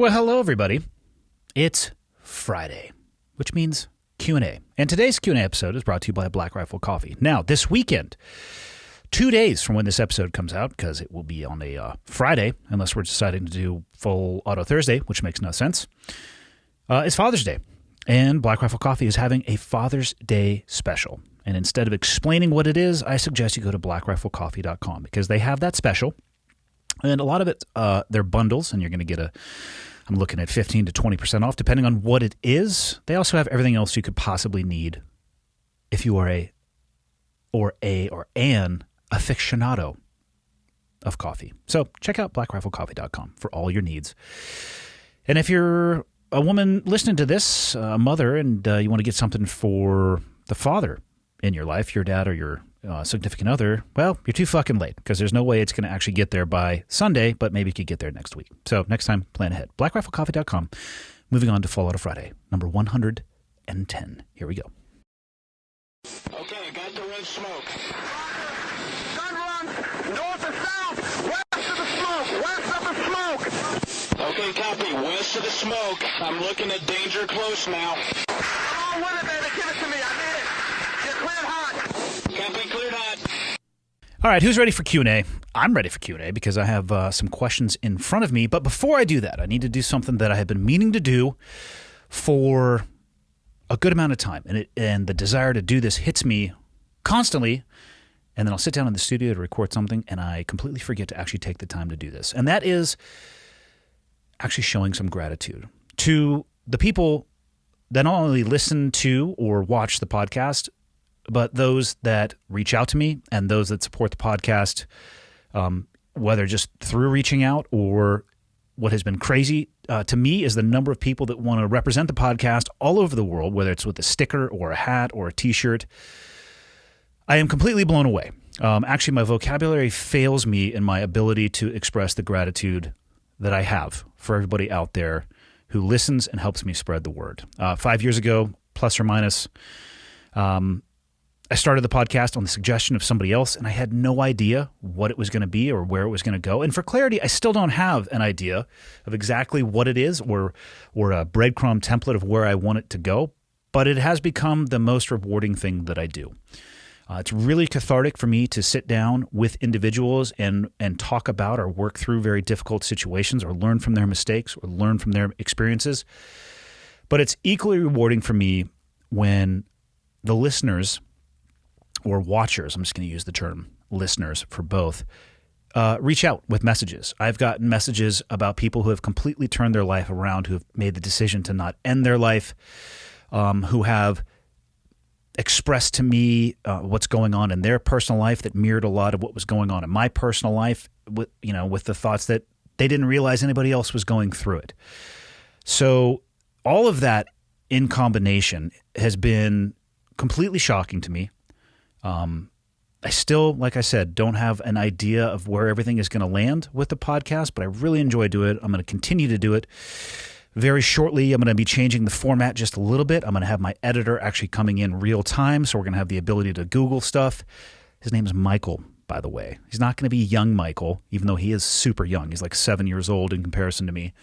Well, hello, everybody. It's Friday, which means Q&A. And today's Q&A episode is brought to you by Black Rifle Coffee. Now, this weekend, 2 days from when this episode comes out, because it will be on a Friday, unless we're deciding to do full auto Thursday, which makes no sense, it's Father's Day. And Black Rifle Coffee is having a Father's Day special. And instead of explaining what it is, I suggest you go to blackriflecoffee.com because they have that special. And a lot of it, they're bundles, and you're going to get I'm looking at 15 to 20% off, depending on what it is. They also have everything else you could possibly need if you are an aficionado of coffee. So check out blackriflecoffee.com for all your needs. And if you're a woman listening to this, a mother, and you want to get something for the father in your life, your dad or your significant other, well, you're too fucking late because there's no way it's going to actually get there by Sunday, but maybe you could get there next week. So next time, plan ahead. blackriflecoffee.com. Moving on to Fallout Friday, number 110. Here we go. Okay, got the red smoke. Gun run, north and south, west of the smoke, west of the smoke. Okay, copy, west of the smoke. I'm looking at danger close now. Come on with it, baby, give it to me, I need it. You're cleared hot. Copy, cleared hot. All right, who's ready for Q&A? I'm ready for Q&A because I have some questions in front of me. But before I do that, I need to do something that I have been meaning to do for a good amount of time. And the desire to do this hits me constantly. And then I'll sit down in the studio to record something, and I completely forget to actually take the time to do this. And that is actually showing some gratitude to the people that not only listen to or watch the podcast, but those that reach out to me and those that support the podcast, whether just through reaching out or what has been crazy to me is the number of people that want to represent the podcast all over the world, whether it's with a sticker or a hat or a T-shirt. I am completely blown away. Actually, my vocabulary fails me in my ability to express the gratitude that I have for everybody out there who listens and helps me spread the word. 5 years ago, plus or minus, I started the podcast on the suggestion of somebody else, and I had no idea what it was going to be or where it was going to go. And for clarity, I still don't have an idea of exactly what it is or a breadcrumb template of where I want it to go, but it has become the most rewarding thing that I do. It's really cathartic for me to sit down with individuals and talk about or work through very difficult situations or learn from their mistakes or learn from their experiences. But it's equally rewarding for me when the listeners or watchers, I'm just going to use the term listeners for both, reach out with messages. I've gotten messages about people who have completely turned their life around, who have made the decision to not end their life, who have expressed to me what's going on in their personal life that mirrored a lot of what was going on in my personal life, with the thoughts that they didn't realize anybody else was going through it. So all of that in combination has been completely shocking to me. I still, like I said, don't have an idea of where everything is going to land with the podcast, but I really enjoy doing it. I'm going to continue to do it. Very shortly, I'm going to be changing the format just a little bit. I'm going to have my editor actually coming in real time, so we're going to have the ability to Google stuff. His name is Michael, by the way. He's not going to be young Michael, even though he is super young. He's like 7 years old in comparison to me.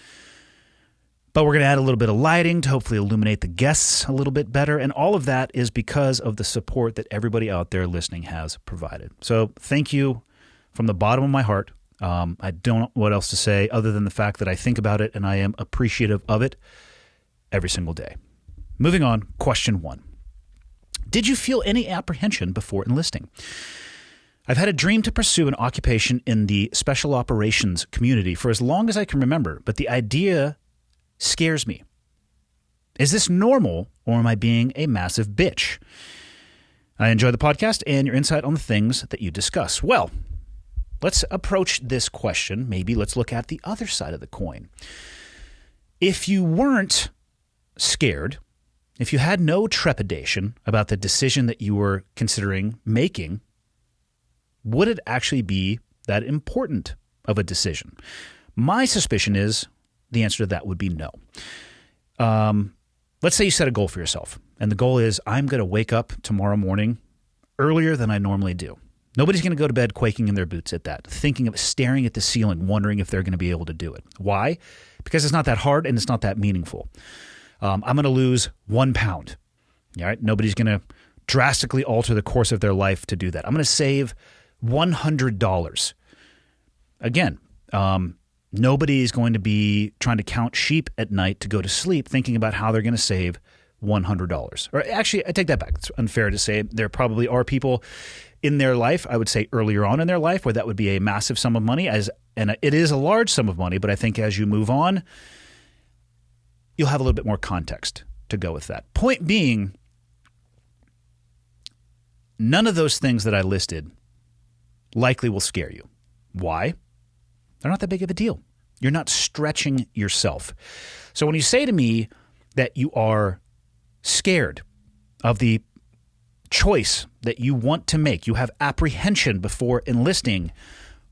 But we're going to add a little bit of lighting to hopefully illuminate the guests a little bit better. And all of that is because of the support that everybody out there listening has provided. So thank you from the bottom of my heart. I don't know what else to say other than the fact that I think about it and I am appreciative of it every single day. Moving on, question 1. Did you feel any apprehension before enlisting? I've had a dream to pursue an occupation in the special operations community for as long as I can remember, but the idea scares me. Is this normal, or am I being a massive bitch? I enjoy the podcast and your insight on the things that you discuss. Well, let's approach this question. Maybe let's look at the other side of the coin. If you weren't scared, if you had no trepidation about the decision that you were considering making, would it actually be that important of a decision? My suspicion is the answer to that would be no. Let's say you set a goal for yourself, and the goal is I'm going to wake up tomorrow morning earlier than I normally do. Nobody's going to go to bed quaking in their boots at that, thinking of staring at the ceiling, wondering if they're going to be able to do it. Why? because it's not that hard and it's not that meaningful. I'm going to lose 1 pound. All right. Nobody's going to drastically alter the course of their life to do that. I'm going to save $100. Again, nobody's going to be trying to count sheep at night to go to sleep thinking about how they're going to save $100. Or actually, I take that back. It's unfair to say. There probably are people in their life, I would say earlier on in their life, where that would be a massive sum of money, and it is a large sum of money, but I think as you move on, you'll have a little bit more context to go with that. Point being, none of those things that I listed likely will scare you. Why? They're not that big of a deal. You're not stretching yourself. So when you say to me that you are scared of the choice that you want to make, you have apprehension before enlisting,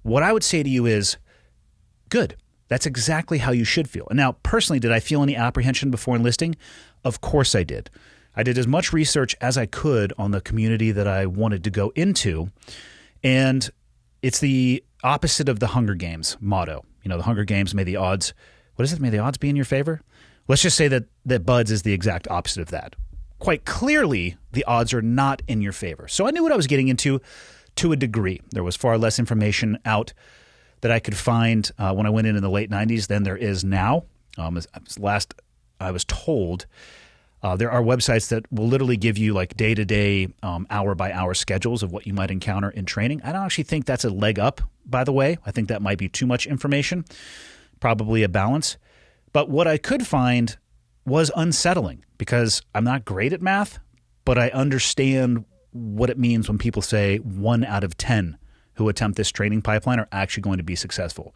what I would say to you is, good. That's exactly how you should feel. And now, personally, did I feel any apprehension before enlisting? Of course I did. I did as much research as I could on the community that I wanted to go into, and it's the opposite of the Hunger Games motto. You know, the Hunger Games, may the odds be in your favor? Let's just say that Buds is the exact opposite of that. Quite clearly, the odds are not in your favor. So I knew what I was getting into to a degree. There was far less information out that I could find when I went in the late 90s than there is now. Last I was told, there are websites that will literally give you like day-to-day, hour-by-hour schedules of what you might encounter in training. I don't actually think that's a leg up, by the way. I think that might be too much information, probably a balance. But what I could find was unsettling because I'm not great at math, but I understand what it means when people say 1 out of 10 who attempt this training pipeline are actually going to be successful.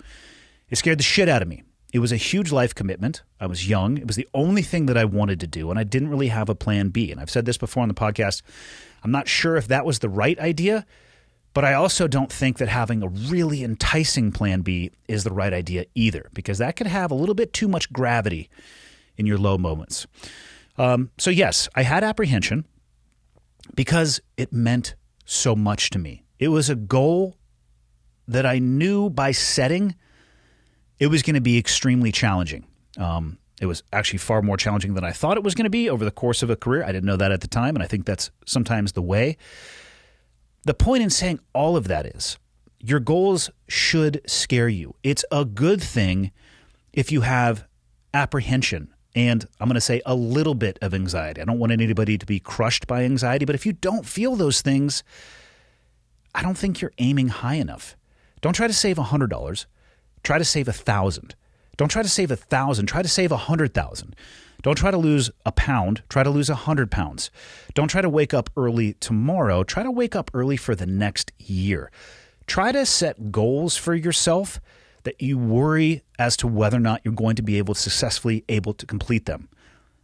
It scared the shit out of me. It was a huge life commitment. I was young. It was the only thing that I wanted to do, and I didn't really have a plan B. And I've said this before on the podcast. I'm not sure if that was the right idea, but I also don't think that having a really enticing plan B is the right idea either, because that could have a little bit too much gravity in your low moments. So yes, I had apprehension because it meant so much to me. It was a goal that I knew by setting it was going to be extremely challenging. It was actually far more challenging than I thought it was going to be over the course of a career. I didn't know that at the time, and I think that's sometimes the way. The point in saying all of that is your goals should scare you. It's a good thing if you have apprehension and I'm going to say a little bit of anxiety. I don't want anybody to be crushed by anxiety, but if you don't feel those things, I don't think you're aiming high enough. Don't try to save $100. Try to save 1,000. Don't try to save 1,000. Try to save 100,000. Don't try to lose a pound. Try to lose 100 pounds. Don't try to wake up early tomorrow. Try to wake up early for the next year. Try to set goals for yourself that you worry as to whether or not you're going to be successfully able to complete them.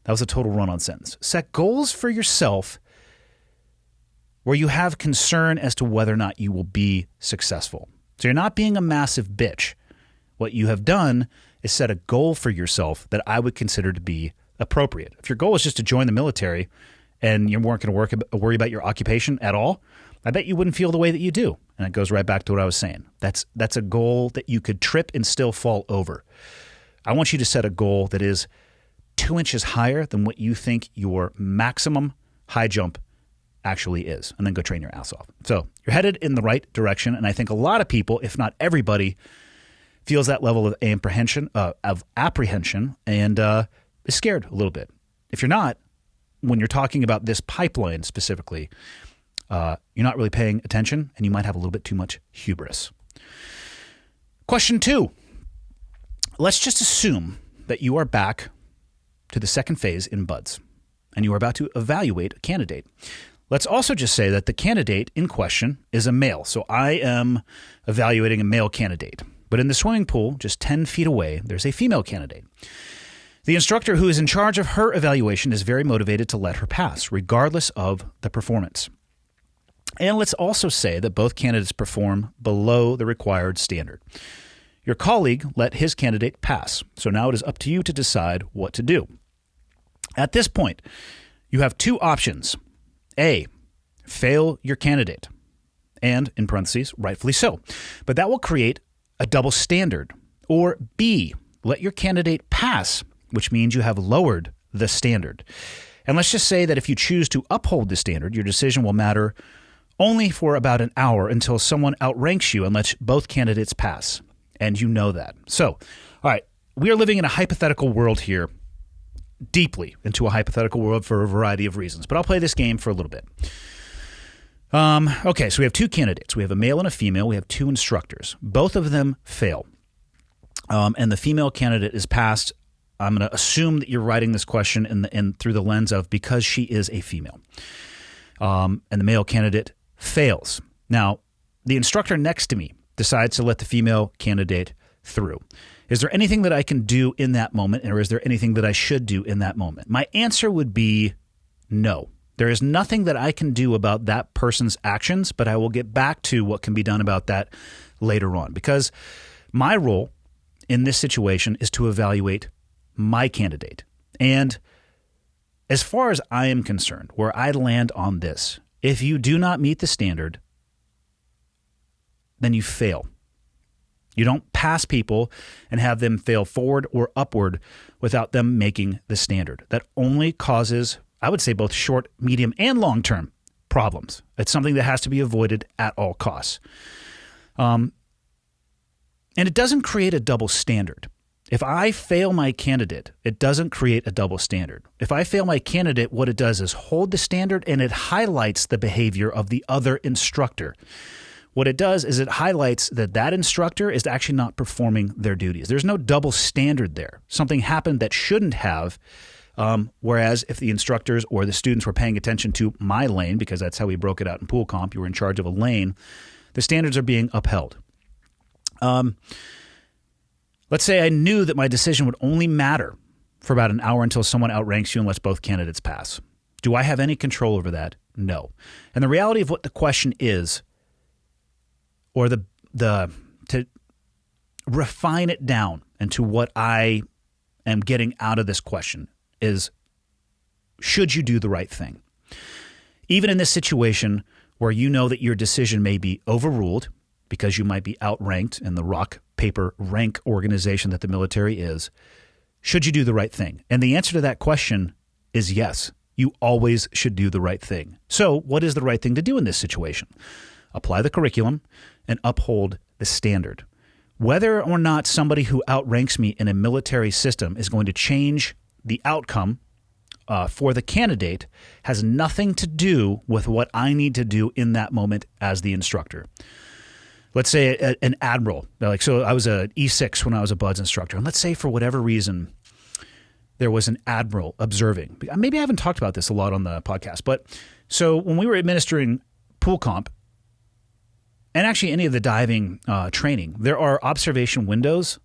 That was a total run-on sentence. Set goals for yourself where you have concern as to whether or not you will be successful. So you're not being a massive bitch. What you have done is set a goal for yourself that I would consider to be appropriate. If your goal is just to join the military and you weren't going to worry about your occupation at all, I bet you wouldn't feel the way that you do. And it goes right back to what I was saying. That's a goal that you could trip and still fall over. I want you to set a goal that is 2 inches higher than what you think your maximum high jump actually is, and then go train your ass off. So you're headed in the right direction, and I think a lot of people, if not everybody, feels that level of apprehension and is scared a little bit. If you're not, when you're talking about this pipeline specifically, you're not really paying attention, and you might have a little bit too much hubris. Question 2. Let's just assume that you are back to the second phase in BUDS, and you are about to evaluate a candidate. Let's also just say that the candidate in question is a male. So I am evaluating a male candidate. But in the swimming pool, just 10 feet away, there's a female candidate. The instructor who is in charge of her evaluation is very motivated to let her pass, regardless of the performance. And let's also say that both candidates perform below the required standard. Your colleague let his candidate pass, so now it is up to you to decide what to do. At this point, you have 2 options. A, fail your candidate, and, in parentheses, rightfully so. But that will create a double standard. Or B, let your candidate pass, which means you have lowered the standard. And let's just say that if you choose to uphold the standard, your decision will matter only for about an hour until someone outranks you and lets both candidates pass. And you know that. So, all right, we are living in a hypothetical world here, deeply into a hypothetical world for a variety of reasons. But I'll play this game for a little bit. Okay, so we have two candidates. We have a male and a female. We have two instructors. Both of them fail. And the female candidate is passed. I'm going to assume that you're writing this question in through the lens of because she is a female. And the male candidate fails. Now, the instructor next to me decides to let the female candidate through. Is there anything that I can do in that moment, or is there anything that I should do in that moment? My answer would be no. There is nothing that I can do about that person's actions, but I will get back to what can be done about that later on. Because my role in this situation is to evaluate my candidate. And as far as I am concerned, where I land on this, if you do not meet the standard, then you fail. You don't pass people and have them fail forward or upward without them making the standard. That only causes, I would say, both short, medium, and long-term problems. It's something that has to be avoided at all costs. And it doesn't create a double standard. If I fail my candidate, it doesn't create a double standard. If I fail my candidate, what it does is hold the standard and it highlights the behavior of the other instructor. What it does is it highlights that that instructor is actually not performing their duties. There's no double standard there. Something happened that shouldn't have, whereas if the instructors or the students were paying attention to my lane, because that's how we broke it out in pool comp, you were in charge of a lane, the standards are being upheld. Let's say I knew that my decision would only matter for about an hour until someone outranks you and lets both candidates pass. Do I have any control over that? No. And the reality of what the question is, or to refine it down into what I am getting out of this question is, should you do the right thing? Even in this situation where you know that your decision may be overruled because you might be outranked in the rock, paper, rank organization that the military is, should you do the right thing? And the answer to that question is yes. You always should do the right thing. So what is the right thing to do in this situation? Apply the curriculum and uphold the standard. Whether or not somebody who outranks me in a military system is going to change the outcome for the candidate has nothing to do with what I need to do in that moment as the instructor. Let's say an admiral, so I was an E6 when I was a BUDS instructor, and let's say for whatever reason there was an admiral observing. Maybe I haven't talked about this a lot on the podcast, but so when we were administering pool comp, and actually any of the diving training, there are observation windows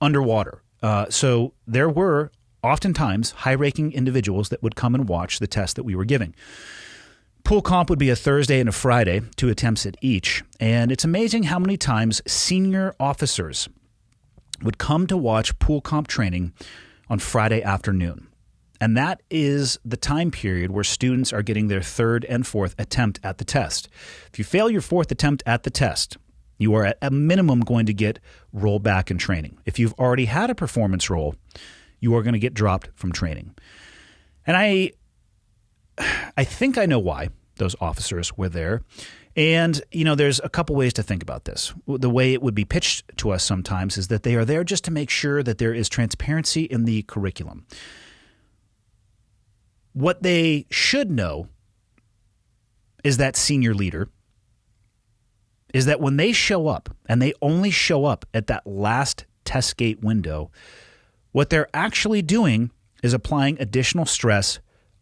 underwater. So there were oftentimes high-ranking individuals that would come and watch the test that we were giving. Pool comp would be a Thursday and a Friday, 2 attempts at each. And it's amazing how many times senior officers would come to watch pool comp training on Friday afternoon. And that is the time period where students are getting their third and fourth attempt at the test. If you fail your fourth attempt at the test, you are at a minimum going to get rolled back in training. If you've already had a performance roll, you are going to get dropped from training. And I think I know why those officers were there. And, there's a couple ways to think about this. The way it would be pitched to us sometimes is that they are there just to make sure that there is transparency in the curriculum. What they should know is that senior leader is that when they show up, and they only show up at that last test gate window, what they're actually doing is applying additional stress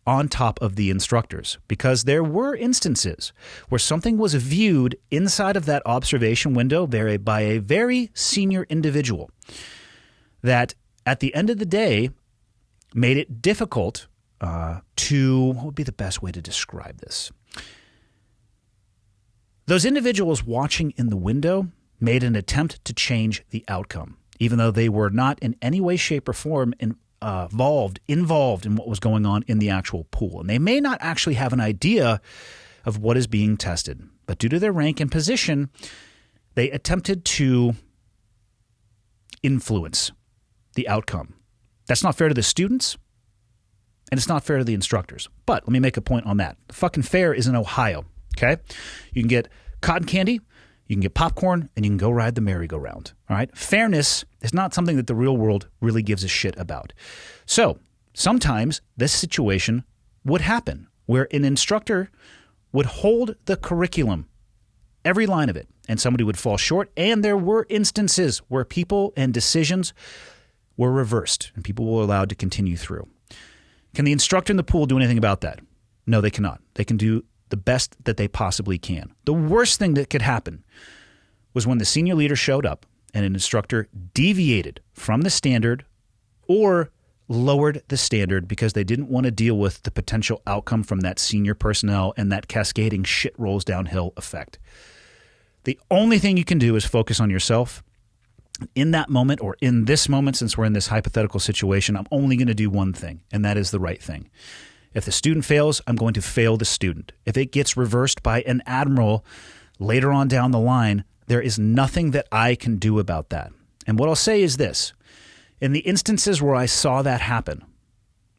on top of the instructors, because there were instances where something was viewed inside of that observation window by a very senior individual that at the end of the day made it difficult what would be the best way to describe this? Those individuals watching in the window made an attempt to change the outcome, even though they were not in any way, shape, or form involved in what was going on in the actual pool. And they may not actually have an idea of what is being tested, but due to their rank and position, they attempted to influence the outcome. That's not fair to the students, and it's not fair to the instructors. But let me make a point on that. The fucking fair is in Ohio, okay? You can get cotton candy, you can get popcorn, and you can go ride the merry-go-round, all right? Fairness is not something that the real world really gives a shit about. So sometimes this situation would happen where an instructor would hold the curriculum, every line of it, and somebody would fall short. And there were instances where people and decisions were reversed and people were allowed to continue through. Can the instructor in the pool do anything about that? No, they cannot. They can do the best that they possibly can. The worst thing that could happen was when the senior leader showed up and an instructor deviated from the standard or lowered the standard because they didn't want to deal with the potential outcome from that senior personnel and that cascading shit rolls downhill effect. The only thing you can do is focus on yourself. In that moment, or in this moment, since we're in this hypothetical situation, I'm only going to do one thing, and that is the right thing. If the student fails, I'm going to fail the student. If it gets reversed by an admiral later on down the line, there is nothing that I can do about that. And what I'll say is this. In the instances where I saw that happen,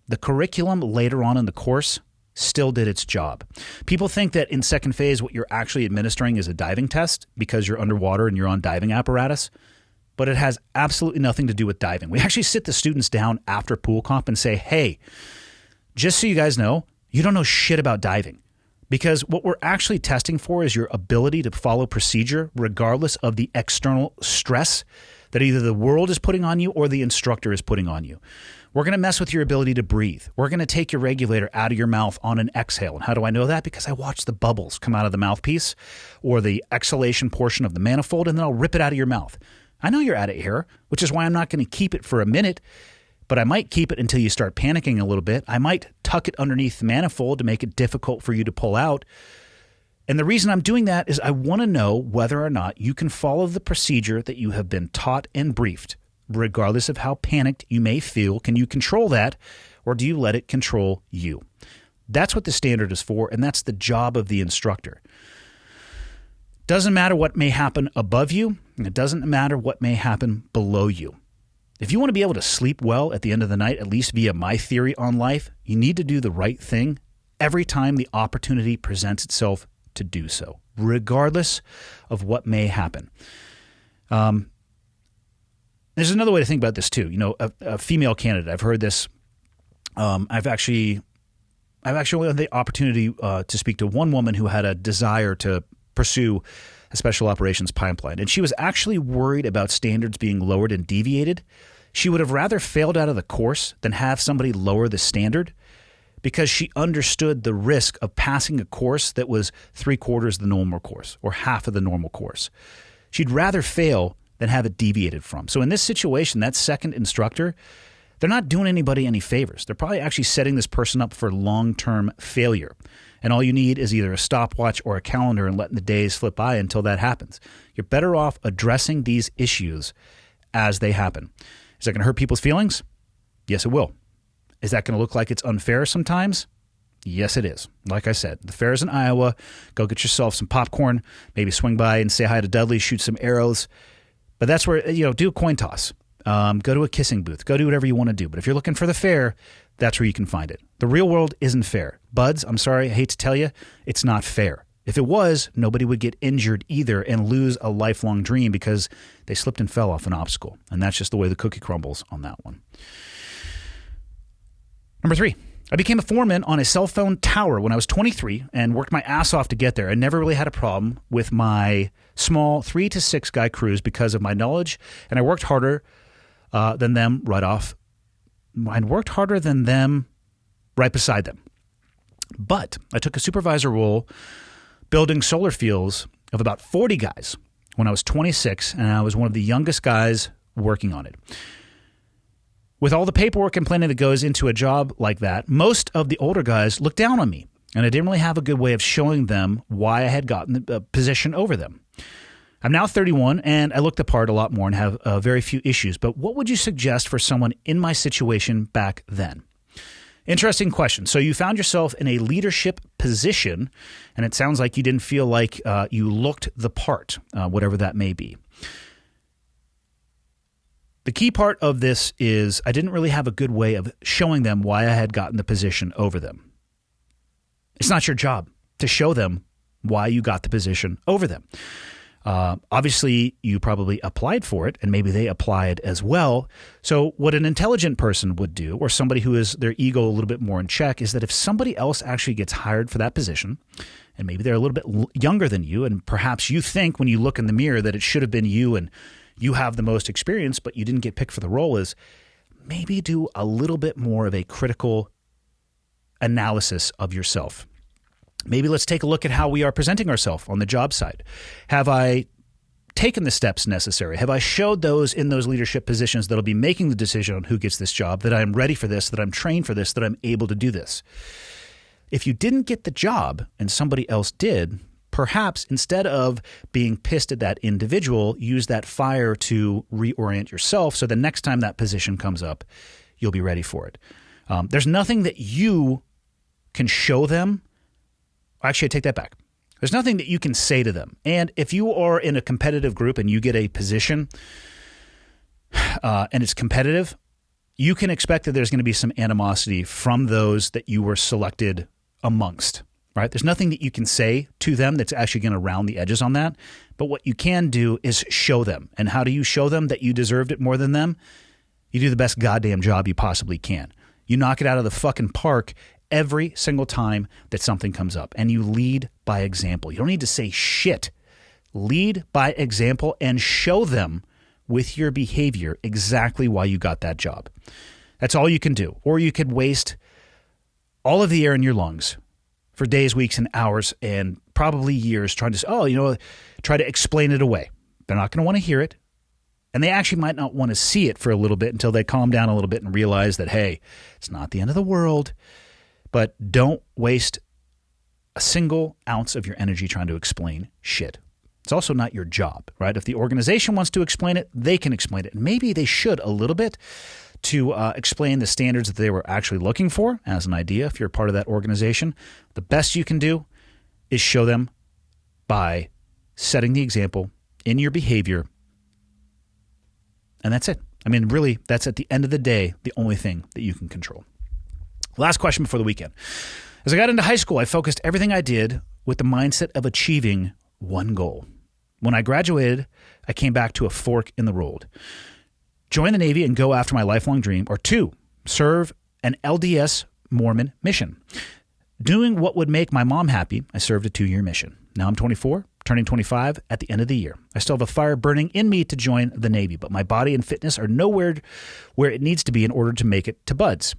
the curriculum later on in the course still did its job. People think that in second phase, what you're actually administering is a diving test because you're underwater and you're on diving apparatus, but it has absolutely nothing to do with diving. We actually sit the students down after pool comp and say, hey, just so you guys know, you don't know shit about diving. Because what we're actually testing for is your ability to follow procedure regardless of the external stress that either the world is putting on you or the instructor is putting on you. We're going to mess with your ability to breathe. We're going to take your regulator out of your mouth on an exhale. And how do I know that? Because I watch the bubbles come out of the mouthpiece or the exhalation portion of the manifold, and then I'll rip it out of your mouth. I know you're at it here, which is why I'm not going to keep it for a minute, but I might keep it until you start panicking a little bit. I might tuck it underneath the manifold to make it difficult for you to pull out. And the reason I'm doing that is I want to know whether or not you can follow the procedure that you have been taught and briefed, regardless of how panicked you may feel. Can you control that, or do you let it control you? That's what the standard is for, and that's the job of the instructor. Doesn't matter what may happen above you, and it doesn't matter what may happen below you. If you want to be able to sleep well at the end of the night, at least via my theory on life, you need to do the right thing every time the opportunity presents itself to do so, regardless of what may happen. There's another way to think about this too. You know, a female candidate. I've heard this. I've actually had the opportunity to speak to one woman who had a desire to pursue a special operations pipeline, and she was actually worried about standards being lowered and deviated. She would have rather failed out of the course than have somebody lower the standard, because she understood the risk of passing a course that was 3/4 the normal course or half of the normal course. She'd rather fail than have it deviated from. So in this situation, that second instructor, they're not doing anybody any favors. They're probably actually setting this person up for long-term failure. And all you need is either a stopwatch or a calendar and letting the days flip by until that happens. You're better off addressing these issues as they happen. Is that going to hurt people's feelings? Yes, it will. Is that going to look like it's unfair sometimes? Yes, it is. Like I said, the fair is in Iowa. Go get yourself some popcorn, maybe swing by and say hi to Dudley, shoot some arrows. But that's where, do a coin toss. Go to a kissing booth. Go do whatever you want to do. But if you're looking for the fair, that's where you can find it. The real world isn't fair. Buds, I'm sorry, I hate to tell you, it's not fair. If it was, nobody would get injured either and lose a lifelong dream because they slipped and fell off an obstacle. And that's just the way the cookie crumbles on that one. Number 3, I became a foreman on a cell phone tower when I was 23 and worked my ass off to get there. I never really had a problem with my small 3 to 6 guy crews because of my knowledge, and I worked harder than them right off. I worked harder than them right beside them. But I took a supervisor role building solar fields of about 40 guys when I was 26, and I was one of the youngest guys working on it. With all the paperwork and planning that goes into a job like that, most of the older guys looked down on me, and I didn't really have a good way of showing them why I had gotten the position over them. I'm now 31, and I look the part a lot more and have very few issues, but what would you suggest for someone in my situation back then? Interesting question. So you found yourself in a leadership position, and it sounds like you didn't feel like you looked the part, whatever that may be. The key part of this is I didn't really have a good way of showing them why I had gotten the position over them. It's not your job to show them why you got the position over them. Obviously, you probably applied for it, and maybe they applied as well. So what an intelligent person would do, or somebody who is their ego a little bit more in check, is that if somebody else actually gets hired for that position, and maybe they're a little bit younger than you, and perhaps you think when you look in the mirror that it should have been you and you have the most experience, but you didn't get picked for the role, is maybe do a little bit more of a critical analysis of yourself. Maybe let's take a look at how we are presenting ourselves on the job site. Have I taken the steps necessary? Have I showed those in those leadership positions that'll be making the decision on who gets this job, that I'm ready for this, that I'm trained for this, that I'm able to do this? If you didn't get the job and somebody else did, perhaps instead of being pissed at that individual, use that fire to reorient yourself so the next time that position comes up, you'll be ready for it. There's nothing that you can show them. Actually, I take that back. There's nothing that you can say to them. And if you are in a competitive group and you get a position and it's competitive, you can expect that there's going to be some animosity from those that you were selected amongst, right? There's nothing that you can say to them that's actually going to round the edges on that. But what you can do is show them. And how do you show them that you deserved it more than them? You do the best goddamn job you possibly can. You knock it out of the fucking park every single time that something comes up, and you lead by example. You don't need to say shit. Lead by example and show them with your behavior exactly why you got that job. That's all you can do. Or you could waste all of the air in your lungs for days, weeks, and hours, and probably years trying to, try to explain it away. They're not going to want to hear it. And they actually might not want to see it for a little bit until they calm down a little bit and realize that, hey, it's not the end of the world. But don't waste a single ounce of your energy trying to explain shit. It's also not your job, right? If the organization wants to explain it, they can explain it. And maybe they should a little bit to explain the standards that they were actually looking for as an idea. If you're part of that organization, the best you can do is show them by setting the example in your behavior. And that's it. I mean, really, that's at the end of the day, the only thing that you can control. Last question before the weekend. As I got into high school, I focused everything I did with the mindset of achieving one goal. When I graduated, I came back to a fork in the road. Join the Navy and go after my lifelong dream, or 2, serve an LDS Mormon mission. Doing what would make my mom happy, I served a 2-year mission. Now I'm 24, turning 25 at the end of the year. I still have a fire burning in me to join the Navy, but my body and fitness are nowhere where it needs to be in order to make it to buds.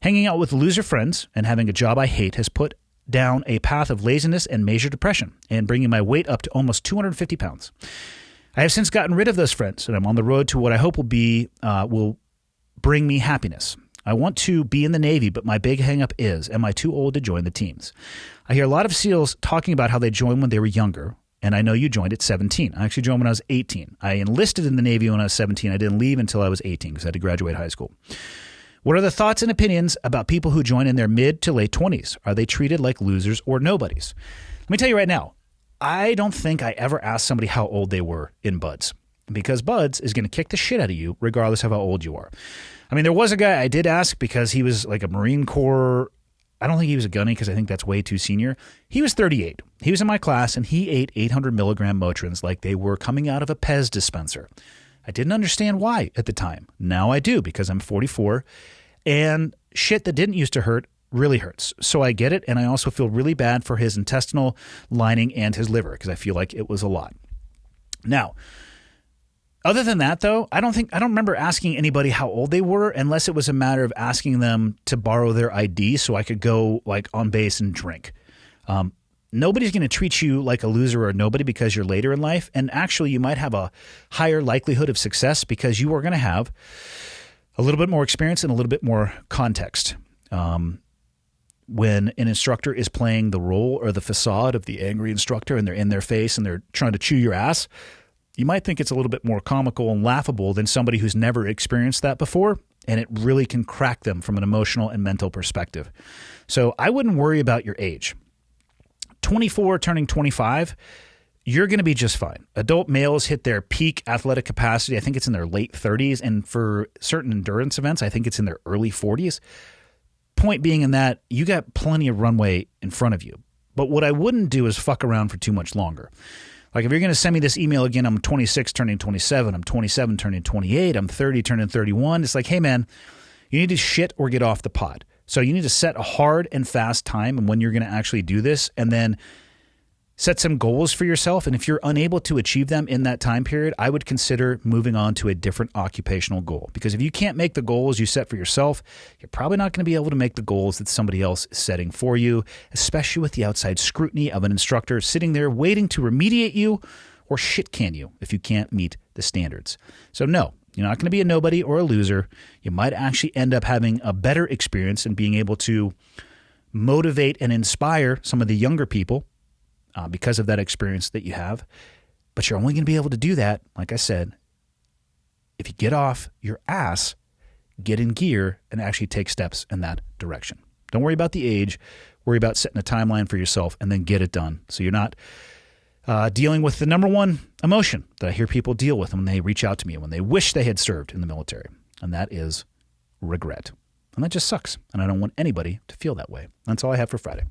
Hanging out with loser friends and having a job I hate has put down a path of laziness and major depression, and bringing my weight up to almost 250 pounds. I have since gotten rid of those friends, and I'm on the road to what I hope will bring me happiness. I want to be in the Navy, but my big hang-up is, am I too old to join the teams? I hear a lot of SEALs talking about how they joined when they were younger, and I know you joined at 17. I actually joined when I was 18. I enlisted in the Navy when I was 17. I didn't leave until I was 18 because I had to graduate high school. What are the thoughts and opinions about people who join in their mid to late 20s? Are they treated like losers or nobodies? Let me tell you right now, I don't think I ever asked somebody how old they were in BUD/S, because BUD/S is going to kick the shit out of you regardless of how old you are. I mean, there was a guy I did ask because he was like a Marine Corps. I don't think he was a gunny because I think that's way too senior. He was 38. He was in my class and he ate 800 milligram Motrins like they were coming out of a Pez dispenser. I didn't understand why at the time. Now I do because I'm 44 and shit that didn't used to hurt really hurts. So I get it, and I also feel really bad for his intestinal lining and his liver because I feel like it was a lot. Now, other than that, though, I don't remember asking anybody how old they were unless it was a matter of asking them to borrow their ID so I could go like on base and drink. Nobody's going to treat you like a loser or a nobody because you're later in life. And actually, you might have a higher likelihood of success because you are going to have a little bit more experience and a little bit more context. When an instructor is playing the role or the facade of the angry instructor and they're in their face and they're trying to chew your ass, you might think it's a little bit more comical and laughable than somebody who's never experienced that before, and it really can crack them from an emotional and mental perspective. So I wouldn't worry about your age. 24 turning 25 you're going to be just fine. Adult males hit their peak athletic capacity. I think it's in their late 30s. And for certain endurance events, I think it's in their early 40s. Point being in that you got plenty of runway in front of you. But what I wouldn't do is fuck around for too much longer. Like if you're going to send me this email again, I'm 26 turning 27, I'm 27 turning 28, I'm 30 turning 31. It's like, hey man, you need to shit or get off the pot. So you need to set a hard and fast time and when you're going to actually do this, and then set some goals for yourself. And if you're unable to achieve them in that time period, I would consider moving on to a different occupational goal. Because if you can't make the goals you set for yourself, you're probably not going to be able to make the goals that somebody else is setting for you, especially with the outside scrutiny of an instructor sitting there waiting to remediate you or shit can you if you can't meet the standards. So no, you're not going to be a nobody or a loser. You might actually end up having a better experience and being able to motivate and inspire some of the younger people because of that experience that you have. But you're only going to be able to do that, like I said, if you get off your ass, get in gear, and actually take steps in that direction. Don't worry about the age. Worry about setting a timeline for yourself and then get it done. So you're not dealing with the number one emotion that I hear people deal with when they reach out to me, when they wish they had served in the military, and that is regret. And that just sucks. And I don't want anybody to feel that way. That's all I have for Friday.